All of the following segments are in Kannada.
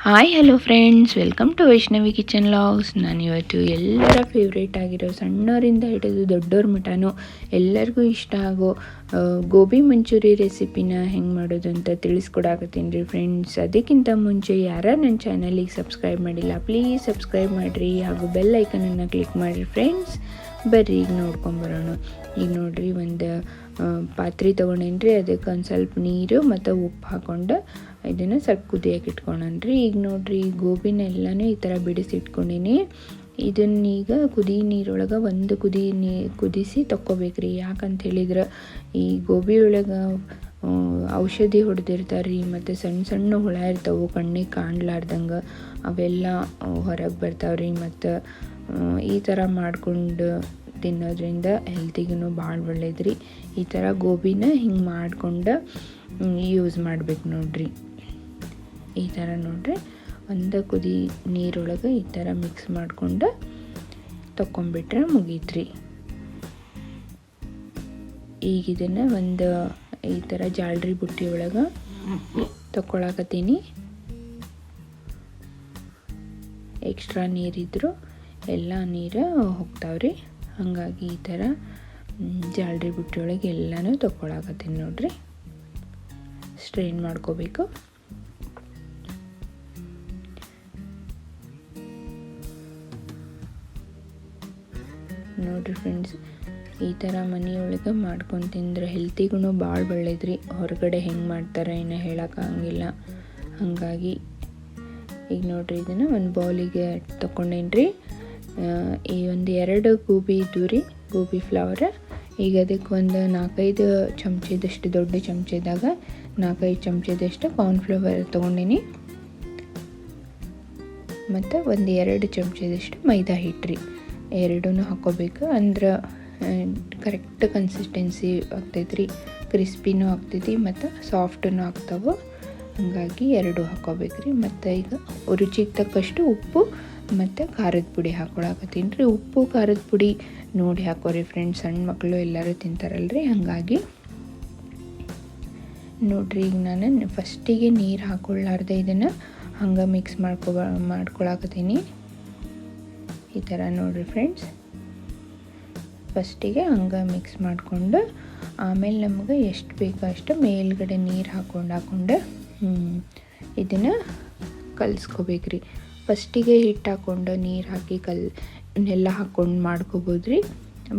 Hi hello friends, welcome to Vaishnavi kitchen vlogs. ನಾನಿವತ್ತು ಎಲ್ಲರ ಫೇವ್ರೇಟ್ ಆಗಿರೋ ಸಣ್ಣವರಿಂದ ಹಿಡಿದು ದೊಡ್ಡವ್ರ ಮಟನೂ ಎಲ್ಲರಿಗೂ ಇಷ್ಟ ಆಗೋ ಗೋಬಿ ಮಂಚೂರಿ ರೆಸಿಪಿನ ಹೆಂಗೆ ಮಾಡೋದು ಅಂತ ತಿಳಿಸ್ಕೊಡಾಕತ್ತೀನಿ ರೀ ಫ್ರೆಂಡ್ಸ್. ಅದಕ್ಕಿಂತ ಮುಂಚೆ ಯಾರು ನನ್ನ ಚಾನಲಿಗೆ ಸಬ್ಸ್ಕ್ರೈಬ್ ಮಾಡಿಲ್ಲ, ಪ್ಲೀಸ್ ಸಬ್ಸ್ಕ್ರೈಬ್ ಮಾಡಿರಿ ಹಾಗೂ ಬೆಲ್ ಐಕನನ್ನು ಕ್ಲಿಕ್ ಮಾಡಿರಿ ಫ್ರೆಂಡ್ಸ್. ಬರ್ರಿ ಈಗ ನೋಡ್ಕೊಂಬರೋಣ. ಈಗ ನೋಡಿರಿ, ಒಂದು ಪಾತ್ರೆ ತೊಗೊಂಡೇನ್ರಿ, ಅದಕ್ಕೆ ಒಂದು ಸ್ವಲ್ಪ ನೀರು ಮತ್ತು ಉಪ್ಪು ಹಾಕ್ಕೊಂಡು ಇದನ್ನು ಸ್ವಲ್ಪ ಕುದಿಯೋಕೆ ಇಟ್ಕೊಂಡ್ರಿ. ಈಗ ನೋಡಿರಿ, ಗೋಬಿನೆಲ್ಲನೂ ಈ ಥರ ಬಿಡಿಸಿಟ್ಕೊಂಡೀನಿ. ಇದನ್ನೀಗ ಕುದಿ ನೀರೊಳಗೆ ಒಂದು ಕುದಿಸಿ ತೊಗೋಬೇಕ್ರಿ. ಯಾಕಂತ ಹೇಳಿದ್ರೆ ಈ ಗೋಬಿ ಒಳಗೆ ಔಷಧಿ ಹೊಡೆದಿರ್ತಾರೆ ರೀ, ಮತ್ತು ಸಣ್ಣ ಸಣ್ಣ ಹುಳ ಇರ್ತಾವೆ ಕಣ್ಣಿಗೆ ಕಾಣ್ಲಾರ್ದಂಗೆ, ಅವೆಲ್ಲ ಹೊರಗೆ ಬರ್ತಾವ್ರಿ. ಮತ್ತು ಈ ಥರ ಮಾಡ್ಕೊಂಡು ತಿನ್ನೋದ್ರಿಂದ ಹೆಲ್ತಿಗೂ ಭಾಳ ಒಳ್ಳೇದ್ರಿ. ಈ ಥರ ಗೋಬಿನ ಹಿಂಗೆ ಮಾಡ್ಕೊಂಡು ಯೂಸ್ ಮಾಡ್ಬೇಕು ನೋಡ್ರಿ. ಈ ಥರ ನೋಡ್ರಿ, ಒಂದು ಕುದಿ ನೀರೊಳಗೆ ಈ ಥರ ಮಿಕ್ಸ್ ಮಾಡ್ಕೊಂಡು ತೊಗೊಂಬಿಟ್ರೆ ಮುಗೀತ್ರಿ. ಈಗ ಇದನ್ನು ಒಂದು ಈ ಥರ ಜಾಲ್ರಿ ಬುಟ್ಟಿ ಒಳಗೆ ತೊಗೊಳಕತ್ತೀನಿ. ಎಕ್ಸ್ಟ್ರಾ ನೀರಿದ್ರು ಎಲ್ಲ ನೀರು ಹೋಗ್ತಾವ್ರಿ. ಹಾಗಾಗಿ ಈ ಥರ ಜಾಲ್ರಿ ಬುಟ್ಟಿ ಒಳಗೆ ಎಲ್ಲನೂ ತೊಗೊಳಕತ್ತೀನಿ ನೋಡ್ರಿ. ಸ್ಟ್ರೈನ್ ಮಾಡ್ಕೋಬೇಕು. ನೋಡಿರಿ ಫ್ರೆಂಡ್ಸ್, ಈ ಥರ ಮನೆಯೊಳಗೆ ಮಾಡ್ಕೊಂಡು ತಿಂದ್ರೆ ಹೆಲ್ತಿಗೂ ಭಾಳ ಒಳ್ಳೇದ್ರಿ. ಹೊರಗಡೆ ಹೆಂಗೆ ಮಾಡ್ತಾರೆ ಏನೋ ಹೇಳೋಕ್ಕಾಗಂಗಿಲ್ಲ. ಹಾಗಾಗಿ ಈಗ ನೋಡಿರಿ, ಇದನ್ನು ಒಂದು ಬೌಲಿಗೆ ತೊಗೊಂಡೇನ್ರಿ. ಈ ಒಂದು 2 ಗೋಬಿ ಇದ್ದವು ರೀ, ಗೋಬಿ ಫ್ಲವರ್. ಈಗ ಅದಕ್ಕೆ ಒಂದು 4-5 ಚಮಚದಷ್ಟು, ದೊಡ್ಡ ಚಮಚದಾಗ 4-5 ಚಮಚದಷ್ಟು ಕಾರ್ನ್ಫ್ಲವರ್ ತೊಗೊಂಡಿನಿ. ಮತ್ತು ಒಂದು 2 ಚಮಚದಷ್ಟು ಮೈದಾ ಹಿಟ್ಟು, ಎರಡೂ ಹಾಕ್ಕೋಬೇಕು. ಅಂದ್ರೆ ಕರೆಕ್ಟ್ ಕನ್ಸಿಸ್ಟೆನ್ಸಿ ಆಗ್ತೈತ್ರಿ, ಕ್ರಿಸ್ಪಿನೂ ಆಗ್ತೈತಿ ಮತ್ತು ಸಾಫ್ಟೂ ಆಗ್ತಾವೆ. ಹಾಗಾಗಿ 2 ಹಾಕ್ಕೋಬೇಕ್ರಿ. ಮತ್ತು ಈಗ ರುಚಿಗೆ ತಕ್ಕಷ್ಟು ಉಪ್ಪು ಮತ್ತು ಖಾರದ ಪುಡಿ ಹಾಕ್ಕೊಳಕತ್ತೀನಿ ರೀ. ಉಪ್ಪು ಖಾರದ ಪುಡಿ ನೋಡಿ ಹಾಕೋರಿ ಫ್ರೆಂಡ್ಸ್, ಸಣ್ಣ ಮಕ್ಕಳು ಎಲ್ಲರೂ ತಿಂತಾರಲ್ರಿ. ಹಾಗಾಗಿ ನೋಡ್ರಿ, ಈಗ ನಾನು ಫಸ್ಟಿಗೆ ನೀರು ಹಾಕ್ಕೊಳ್ಳಾರ್ದೆ ಇದನ್ನು ಹಂಗೆ ಮಿಕ್ಸ್ ಮಾಡ್ಕೊಳಕತ್ತೀನಿ. ಈ ಥರ ನೋಡಿರಿ ಫ್ರೆಂಡ್ಸ್, ಫಸ್ಟಿಗೆ ಹಂಗೆ ಮಿಕ್ಸ್ ಮಾಡಿಕೊಂಡು ಆಮೇಲೆ ನಮಗೆ ಎಷ್ಟು ಬೇಕೋ ಅಷ್ಟು ಮೇಲ್ಗಡೆ ನೀರು ಹಾಕ್ಕೊಂಡು ಇದನ್ನು ಕಲಿಸ್ಕೋಬೇಕ್ರಿ. ಫಸ್ಟಿಗೆ ಹಿಟ್ಟು ಹಾಕ್ಕೊಂಡು ನೀರು ಹಾಕಿ ಎಲ್ಲ ಹಾಕ್ಕೊಂಡು ಮಾಡ್ಕೋಬೋದ್ರಿ.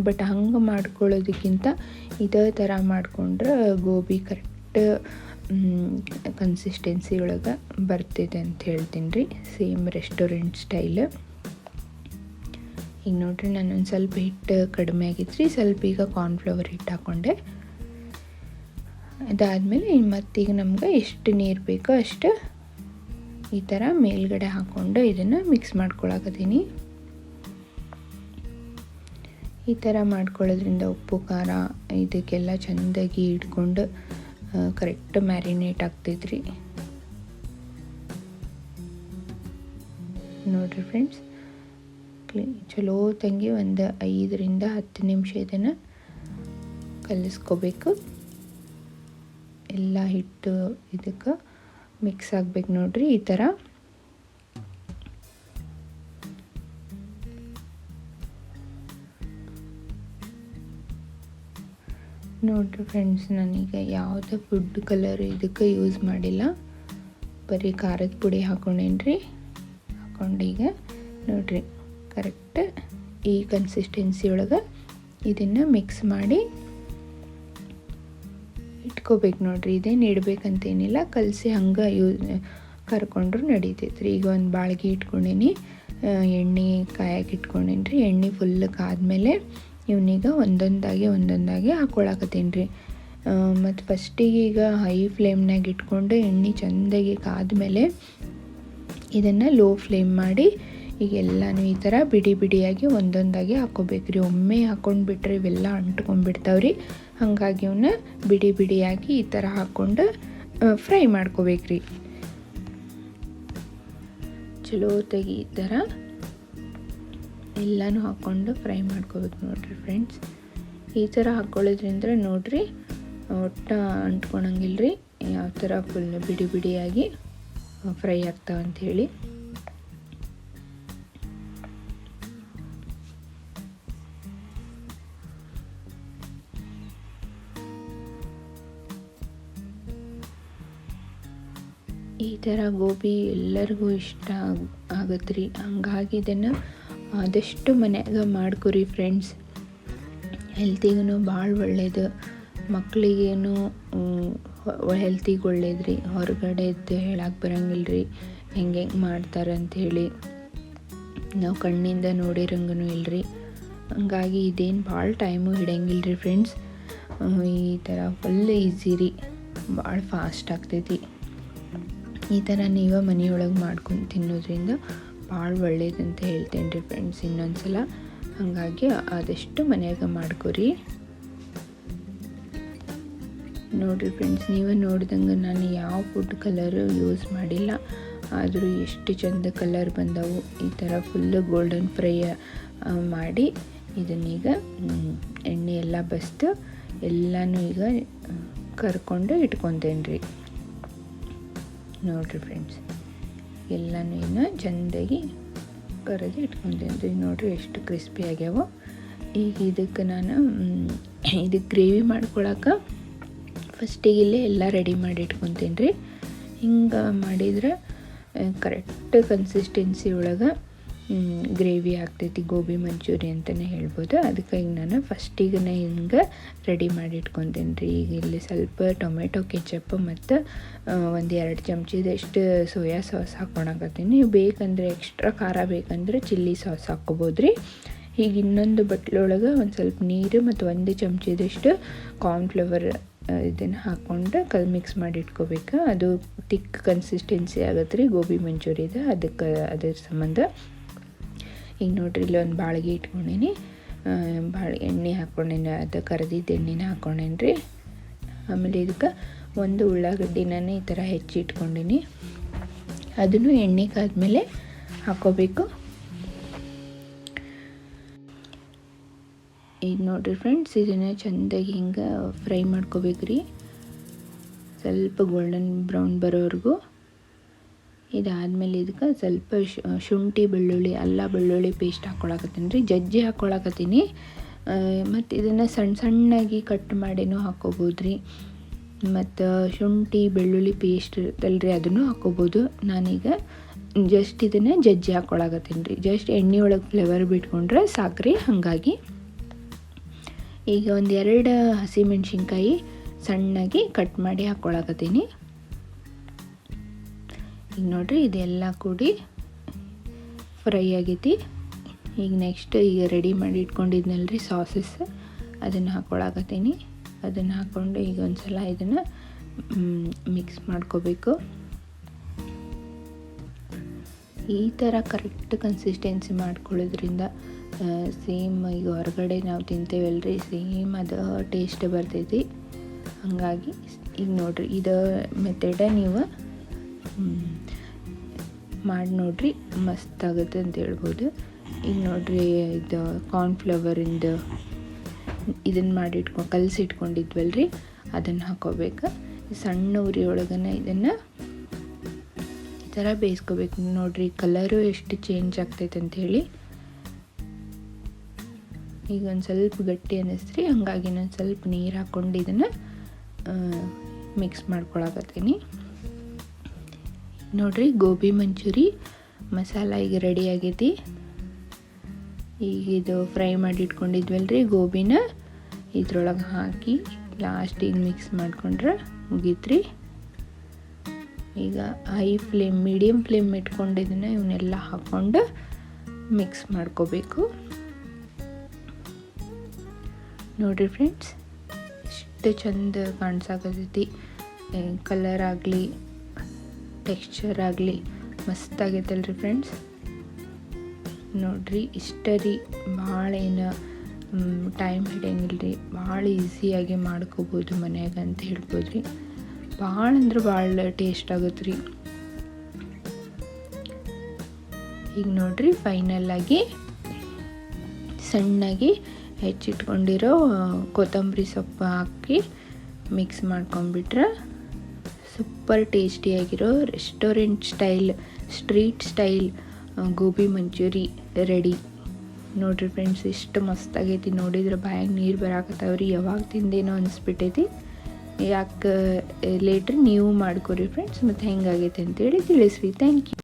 ಬಟ್ ಹಂಗೆ ಮಾಡ್ಕೊಳ್ಳೋದಕ್ಕಿಂತ ಇದೇ ಥರ ಮಾಡಿಕೊಂಡ್ರೆ ಗೋಬಿ ಕರೆಕ್ಟ್ ಕನ್ಸಿಸ್ಟೆನ್ಸಿ ಒಳಗೆ ಬರ್ತಿದೆ ಅಂತ ಹೇಳ್ತೀನಿ ರೀ, ಸೇಮ್ ರೆಸ್ಟೋರೆಂಟ್ ಸ್ಟೈಲ್. ಈಗ ನೋಡ್ರಿ, ನಾನೊಂದು ಸ್ವಲ್ಪ ಹಿಟ್ಟು ಕಡಿಮೆ ಆಗಿತ್ತು ರೀ, ಸ್ವಲ್ಪ ಈಗ ಕಾರ್ನ್ಫ್ಲವರ್ ಹಿಟ್ಟು ಹಾಕ್ಕೊಂಡೆ. ಅದಾದಮೇಲೆ ಮತ್ತೀಗ ನಮ್ಗೆ ಎಷ್ಟು ನೀರು ಬೇಕೋ ಅಷ್ಟು ಈ ಥರ ಮೇಲ್ಗಡೆ ಹಾಕ್ಕೊಂಡು ಇದನ್ನು ಮಿಕ್ಸ್ ಮಾಡ್ಕೊಳಕತ್ತೀನಿ. ಈ ಥರ ಮಾಡ್ಕೊಳ್ಳೋದ್ರಿಂದ ಉಪ್ಪು ಖಾರ ಇದಕ್ಕೆಲ್ಲ ಚೆಂದಾಗಿ ಹಿಡ್ಕೊಂಡು ಕರೆಕ್ಟ್ ಮ್ಯಾರಿನೇಟ್ ಆಗ್ತೈತ್ರಿ. ನೋಡಿರಿ ಫ್ರೆಂಡ್ಸ್, ಚಲೋ ತಂಗಿ ಒಂದು 5-10 ನಿಮಿಷ ಇದನ್ನು ಕಲಿಸ್ಕೋಬೇಕು. ಎಲ್ಲ ಹಿಟ್ಟು ಇದಕ್ಕೆ ಮಿಕ್ಸ್ ಆಗ್ಬೇಕು ನೋಡ್ರಿ. ಈ ಥರ ನೋಡ್ರಿ ಫ್ರೆಂಡ್ಸ್, ನಾನೀಗ ಯಾವುದೇ ಫುಡ್ ಕಲರ್ ಇದಕ್ಕೆ ಯೂಸ್ ಮಾಡಿಲ್ಲ, ಬರೀ ಖಾರದ ಪುಡಿ ಹಾಕ್ಕೊಂಡೇನ್ರಿ. ಹಾಕ್ಕೊಂಡೀಗ ನೋಡ್ರಿ, ಕರೆಕ್ಟ್ ಈ ಕನ್ಸಿಸ್ಟೆನ್ಸಿ ಒಳಗೆ ಇದನ್ನು ಮಿಕ್ಸ್ ಮಾಡಿ ಇಟ್ಕೋಬೇಕು ನೋಡ್ರಿ. ಇದೇನು ಇಡಬೇಕಂತೇನಿಲ್ಲ, ಕಲಸಿ ಹಂಗೆ ಕರ್ಕೊಂಡ್ರು ನಡೀತೈತ್ರಿ. ಈಗ ಒಂದು ಬಾಳ್ಗೆ ಇಟ್ಕೊಂಡೀನಿ, ಎಣ್ಣೆ ಕಾಯಕ್ಕೆ ಇಟ್ಕೊಂಡೇನ್ರಿ. ಎಣ್ಣೆ ಫುಲ್ ಕಾದ್ಮೇಲೆ ಇವನೀಗ ಒಂದೊಂದಾಗಿ ಹಾಕ್ಕೊಳಕತ್ತೀನಿ ರೀ. ಮತ್ತು ಫಸ್ಟಿಗೆ ಈಗ ಹೈ ಫ್ಲೇಮ್ನಾಗ ಇಟ್ಕೊಂಡು ಎಣ್ಣೆ ಚೆಂದಾಗಿ ಕಾದ್ಮೇಲೆ ಇದನ್ನು ಲೋ ಫ್ಲೇಮ್ ಮಾಡಿ ಈಗ ಎಲ್ಲನೂ ಈ ಥರ ಬಿಡಿಯಾಗಿ ಒಂದೊಂದಾಗಿ ಹಾಕ್ಕೋಬೇಕ್ರಿ. ಒಮ್ಮೆ ಹಾಕ್ಕೊಂಡ್ಬಿಟ್ರೆ ಇವೆಲ್ಲ ಅಂಟ್ಕೊಂಡ್ಬಿಡ್ತಾವ್ರಿ. ಹಾಗಾಗಿ ಇವನ್ನ ಬಿಡಿಯಾಗಿ ಈ ಥರ ಹಾಕ್ಕೊಂಡು ಫ್ರೈ ಮಾಡ್ಕೋಬೇಕ್ರಿ. ಚಲೋ ತೆಗಿ ಈ ಥರ ಎಲ್ಲನೂ ಹಾಕ್ಕೊಂಡು ಫ್ರೈ ಮಾಡ್ಕೋಬೇಕು ನೋಡ್ರಿ ಫ್ರೆಂಡ್ಸ್. ಈ ಥರ ಹಾಕ್ಕೊಳ್ಳೋದ್ರಿಂದ ನೋಡ್ರಿ ಒಟ್ಟು ಅಂಟ್ಕೊಳಂಗಿಲ್ಲ ರೀ. ಯಾವ ಥರ ಫುಲ್ ಬಿಡಿಯಾಗಿ ಫ್ರೈ ಆಗ್ತಾವಂಥೇಳಿ. ಈ ಥರ ಗೋಬಿ ಎಲ್ಲರಿಗೂ ಇಷ್ಟ ಆಗತ್ತೆ ರೀ. ಹಂಗಾಗಿ ಇದನ್ನು ಆದಷ್ಟು ಮನ್ಯಾಗ ಮಾಡ್ಕೊರಿ ಫ್ರೆಂಡ್ಸ್. ಹೆಲ್ತಿಗೂ ಭಾಳ ಒಳ್ಳೇದು, ಮಕ್ಕಳಿಗೇನು ಹೆಲ್ತಿಗೆ ಒಳ್ಳೇದು ರೀ. ಹೊರಗಡೆದ್ದು ಹೇಳಕ್ಕೆ ಬರೋಂಗಿಲ್ಲ ರೀ ಹೆಂಗೆ ಮಾಡ್ತಾರೆ ಅಂಥೇಳಿ, ನಾವು ಕಣ್ಣಿಂದ ನೋಡಿರಂಗೂ ಇಲ್ಲರಿ. ಹಂಗಾಗಿ ಇದೇನು ಭಾಳ ಟೈಮು ಹಿಡಿಯಂಗಿಲ್ಲ ರೀ ಫ್ರೆಂಡ್ಸ್. ಈ ಥರ ಫುಲ್ ಈಸಿ ರೀ, ಭಾಳ ಫಾಸ್ಟ್ ಆಗ್ತೈತಿ. ಈ ಥರ ನೀವು ಮನೆಯೊಳಗೆ ಮಾಡ್ಕೊಂಡು ತಿನ್ನೋದ್ರಿಂದ ಭಾಳ ಒಳ್ಳೇದಂತ ಹೇಳ್ತೇನೆ ರೀ ಫ್ರೆಂಡ್ಸ್ ಇನ್ನೊಂದು ಸಲ. ಹಾಗಾಗಿ ಆದಷ್ಟು ಮನ್ಯಾಗ ಮಾಡ್ಕೊರಿ. ನೋಡಿರಿ ಫ್ರೆಂಡ್ಸ್, ನೀವು ನೋಡಿದಂಗೆ ನಾನು ಯಾವ ಫುಡ್ ಕಲರು ಯೂಸ್ ಮಾಡಿಲ್ಲ, ಆದರೂ ಎಷ್ಟು ಚಂದ ಕಲರ್ ಬಂದವು. ಈ ಥರ ಫುಲ್ಲು ಗೋಲ್ಡನ್ ಫ್ರೈ ಮಾಡಿ ಇದನ್ನೀಗ ಎಣ್ಣೆ ಎಲ್ಲ ಬಸ್ತು ಎಲ್ಲನೂ ಈಗ ಕರ್ಕೊಂಡು ಇಟ್ಕೊತೇನೆ ರೀ. ನೋಡಿರಿ ಫ್ರೆಂಡ್ಸ್, ಎಲ್ಲನೂ ಇನ್ನು ಚೆಂದಾಗಿ ಕರೆದು ಇಟ್ಕೊತೇನೆ ರೀ. ನೋಡಿರಿ ಎಷ್ಟು ಕ್ರಿಸ್ಪಿ ಆಗ್ಯಾವ. ಈಗ ಇದಕ್ಕೆ ನಾನು ಇದಕ್ಕೆ ಗ್ರೇವಿ ಮಾಡ್ಕೊಳಕ್ಕೆ ಫಸ್ಟಿಗೆ ಇಲ್ಲೇ ಎಲ್ಲ ರೆಡಿ ಮಾಡಿ ಇಟ್ಕೊತೇನೆ ರೀ. ಹಿಂಗೆ ಮಾಡಿದ್ರೆ ಕರೆಕ್ಟ್ ಕನ್ಸಿಸ್ಟೆನ್ಸಿ ಒಳಗೆ ಗ್ರೇವಿ ಆಗ್ತೈತಿ, ಗೋಬಿ ಮಂಚೂರಿ ಅಂತಲೇ ಹೇಳ್ಬೋದು. ಅದಕ್ಕಾಗಿ ನಾನು ಫಸ್ಟಿಗೆ ಹಿಂಗೆ ರೆಡಿ ಮಾಡಿ ಇಟ್ಕೊತೇನೆ ರೀ. ಈಗ ಇಲ್ಲಿ ಸ್ವಲ್ಪ ಟೊಮೆಟೊ ಕೆಚಪ್ ಮತ್ತು 1-2 ಚಮಚದಷ್ಟು ಸೋಯಾ ಸಾಸ್ ಹಾಕ್ಕೊಳಕತ್ತೀನಿ. ನೀವು ಬೇಕಂದರೆ ಎಕ್ಸ್ಟ್ರಾ ಖಾರ ಬೇಕಂದ್ರೆ ಚಿಲ್ಲಿ ಸಾಸ್ ಹಾಕ್ಕೊಬೋದು ರೀ. ಈಗ ಇನ್ನೊಂದು ಬಟ್ಲೊಳಗೆ ಒಂದು ಸ್ವಲ್ಪ ನೀರು ಮತ್ತು 1 ಚಮಚದಷ್ಟು ಕಾರ್ನ್ಫ್ಲವರ್ ಇದನ್ನು ಹಾಕ್ಕೊಂಡು ಮಿಕ್ಸ್ ಮಾಡಿ ಇಟ್ಕೋಬೇಕು. ಅದು ತಿಕ್ ಕನ್ಸಿಸ್ಟೆನ್ಸಿ ಆಗತ್ತೆ ರೀ ಗೋಬಿ ಮಂಚೂರಿದ, ಅದಕ್ಕೆ ಅದ್ರ ಸಂಬಂಧ. ಈಗ ನೋಡ್ರಿ ಇಲ್ಲಿ ಒಂದು ಬಾಳಿಗೆ ಇಟ್ಕೊಂಡೀನಿ, ಎಣ್ಣೆ ಹಾಕ್ಕೊಂಡೇನಿ, ಅದು ಕರೆದಿದ್ದು ಎಣ್ಣೆನ ಹಾಕ್ಕೊಂಡೇನಿ ರೀ. ಆಮೇಲೆ ಇದಕ್ಕೆ ಒಂದು ಉಳ್ಳಾಗಡ್ಡಿನ ಈ ಥರ ಹೆಚ್ಚಿ ಇಟ್ಕೊಂಡೀನಿ, ಅದನ್ನು ಎಣ್ಣೆ ಕಾದ್ಮೇಲೆ ಹಾಕ್ಕೋಬೇಕು. ಈಗ ನೋಡಿರಿ ಫ್ರೆಂಡ್ಸ್, ಇದನ್ನು ಚೆಂದಾಗಿ ಹಿಂಗೆ ಫ್ರೈ ಮಾಡ್ಕೋಬೇಕು ರೀ, ಸ್ವಲ್ಪ ಗೋಲ್ಡನ್ ಬ್ರೌನ್ ಬರೋವರೆಗೂ. ಇದಾದಮೇಲೆ ಇದಕ್ಕೆ ಸ್ವಲ್ಪ ಶುಂಠಿ ಬೆಳ್ಳುಳ್ಳಿ ಅಲ್ಲ ಬೆಳ್ಳುಳ್ಳಿ ಪೇಸ್ಟ್ ಹಾಕ್ಕೊಳಕತ್ತೀನಿ ರೀ, ಜಜ್ಜಿ ಹಾಕ್ಕೊಳಕತ್ತೀನಿ. ಮತ್ತು ಇದನ್ನು ಸಣ್ಣಗೆ ಕಟ್ ಮಾಡಿನೂ ಹಾಕ್ಕೋಬೋದು ರೀ. ಮತ್ತು ಶುಂಠಿ ಬೆಳ್ಳುಳ್ಳಿ ಪೇಸ್ಟ್ ಇರುತ್ತಲ್ರಿ ಅದನ್ನು ಹಾಕ್ಕೋಬೋದು. ನಾನೀಗ ಜಸ್ಟ್ ಇದನ್ನು ಜಜ್ಜಿ ಹಾಕ್ಕೊಳಕತ್ತೀನಿ ರೀ, ಜಸ್ಟ್ ಎಣ್ಣೆ ಒಳಗೆ ಫ್ಲೇವರ್ ಬಿಟ್ಕೊಂಡ್ರೆ ಸಾಕ್ರಿ. ಹಾಗಾಗಿ ಈಗ 1-2 ಹಸಿಮೆಣ್ಸಿನ್ಕಾಯಿ ಸಣ್ಣಗೆ ಕಟ್ ಮಾಡಿ ಹಾಕ್ಕೊಳಕತ್ತೀನಿ. ಈಗ ನೋಡಿರಿ ಇದೆಲ್ಲ ಕೂಡಿ ಫ್ರೈ ಆಗೈತಿ. ಈಗ ನೆಕ್ಸ್ಟ್ ಈಗ ರೆಡಿ ಮಾಡಿ ಇಟ್ಕೊಂಡಿದ್ನಲ್ರಿ ಸಾಸಸ್, ಅದನ್ನು ಹಾಕ್ಕೊಳಕತ್ತೀನಿ. ಅದನ್ನು ಹಾಕ್ಕೊಂಡು ಈಗ ಒಂದು ಸಲ ಇದನ್ನು ಮಿಕ್ಸ್ ಮಾಡ್ಕೋಬೇಕು. ಈ ಥರ ಕರೆಕ್ಟ್ ಕನ್ಸಿಸ್ಟೆನ್ಸಿ ಮಾಡ್ಕೊಳ್ಳೋದ್ರಿಂದ ಸೇಮ್ ಈಗ ಹೊರಗಡೆ ನಾವು ತಿಂತೇವಲ್ರಿ, ಸೇಮ್ ಅದು ಟೇಸ್ಟ್ ಬರ್ತೈತಿ. ಹಾಗಾಗಿ ಈಗ ನೋಡಿರಿ ಇದು ಮೆಥಡ ನೀವು ಮಾಡಿ ನೋಡಿರಿ, ಮಸ್ತ್ ಆಗುತ್ತೆ ಅಂತ ಹೇಳ್ಬೋದು. ಈಗ ನೋಡಿರಿ ಇದು ಕಾರ್ನ್ಫ್ಲವರಿಂದ ಇದನ್ನು ಕಲಸಿಟ್ಕೊಂಡಿದ್ವಲ್ರಿ, ಅದನ್ನು ಹಾಕೋಬೇಕು. ಸಣ್ಣ ಉರಿ ಒಳಗನೆ ಇದನ್ನು ಈ ಥರ ಬೇಯಿಸ್ಕೋಬೇಕು. ನೋಡಿರಿ ಕಲರು ಎಷ್ಟು ಚೇಂಜ್ ಆಗ್ತೈತೆ ಅಂಥೇಳಿ. ಈಗ ಒಂದು ಸ್ವಲ್ಪ ಗಟ್ಟಿ ಅನ್ನಿಸ್ರಿ, ಹಾಗಾಗಿ ನಾನು ಸ್ವಲ್ಪ ನೀರು ಹಾಕ್ಕೊಂಡು ಇದನ್ನು ಮಿಕ್ಸ್ ಮಾಡ್ಕೊಳಕತ್ತೀನಿ. ನೋಡಿರಿ ಗೋಬಿ ಮಂಚೂರಿ ಮಸಾಲ ಈಗ ರೆಡಿ ಆಗೈತಿ. ಈಗ ಇದು ಫ್ರೈ ಮಾಡಿ ಇಟ್ಕೊಂಡಿದ್ವಲ್ರಿ ಗೋಬಿನ ಇದ್ರೊಳಗೆ ಹಾಕಿ ಲಾಸ್ಟಿಗೆ ಮಿಕ್ಸ್ ಮಾಡ್ಕೊಂಡ್ರೆ ಮುಗೀತ್ರಿ. ಈಗ ಹೈ ಫ್ಲೇಮ್ ಮೀಡಿಯಮ್ ಫ್ಲೇಮ್ ಇಟ್ಕೊಂಡಿದ್ದನ್ನು ಇವನ್ನೆಲ್ಲ ಹಾಕ್ಕೊಂಡು ಮಿಕ್ಸ್ ಮಾಡ್ಕೋಬೇಕು. ನೋಡಿರಿ ಫ್ರೆಂಡ್ಸ್, ಎಷ್ಟು ಚಂದ ಕಾಣಿಸಾಕತ್ತೈತಿ, ಕಲರ್ ಆಗಲಿ ಟೆಕ್ಸ್ಚರ್ ಆಗಲಿ ಮಸ್ತ್ ಆಗೈತಲ್ರಿ ಫ್ರೆಂಡ್ಸ್. ನೋಡಿರಿ ಇಷ್ಟ ರೀ, ಭಾಳ ಏನು ಟೈಮ್ ಹಿಡಿಯಂಗಿಲ್ಲ ರೀ, ಭಾಳ ಈಸಿಯಾಗಿ ಮಾಡ್ಕೋಬೋದು ಮನ್ಯಾಗ ಅಂತ ಹೇಳ್ಬೋದು ರೀ. ಭಾಳ ಅಂದ್ರೆ ಭಾಳ ಟೇಸ್ಟ್ ಆಗುತ್ತೆ ರೀ. ಈಗ ನೋಡಿರಿ ಫೈನಲ್ಲಾಗಿ ಸಣ್ಣಾಗಿ ಹೆಚ್ಚಿಟ್ಕೊಂಡಿರೋ ಕೊತ್ತಂಬರಿ ಸೊಪ್ಪು ಹಾಕಿ ಮಿಕ್ಸ್ ಮಾಡ್ಕೊಂಡ್ಬಿಟ್ರೆ ಸೂಪರ್ ಟೇಸ್ಟಿಯಾಗಿರೋ restaurant style, street style gobi manchurian ready. ನೋಡಿರಿ ಫ್ರೆಂಡ್ಸ್, ಎಷ್ಟು ಮಸ್ತಾಗೈತಿ. ನೋಡಿದ್ರೆ ಬಾಯಾಗ ನೀರು ಬರಾಕತ್ತಾವ್ರಿ. ಯಾವಾಗ ತಿಂದೇನೋ ಅನಿಸ್ಬಿಟ್ಟೈತಿ. ಯಾಕೆ ಲೇಟ್ರಿ ನೀವು ಮಾಡ್ಕೊರಿ ಫ್ರೆಂಡ್ಸ್, ಮತ್ತು ಹೆಂಗಾಗೈತೆ ಅಂತೇಳಿ ತಿಳಿಸ್ರಿ. Thank you.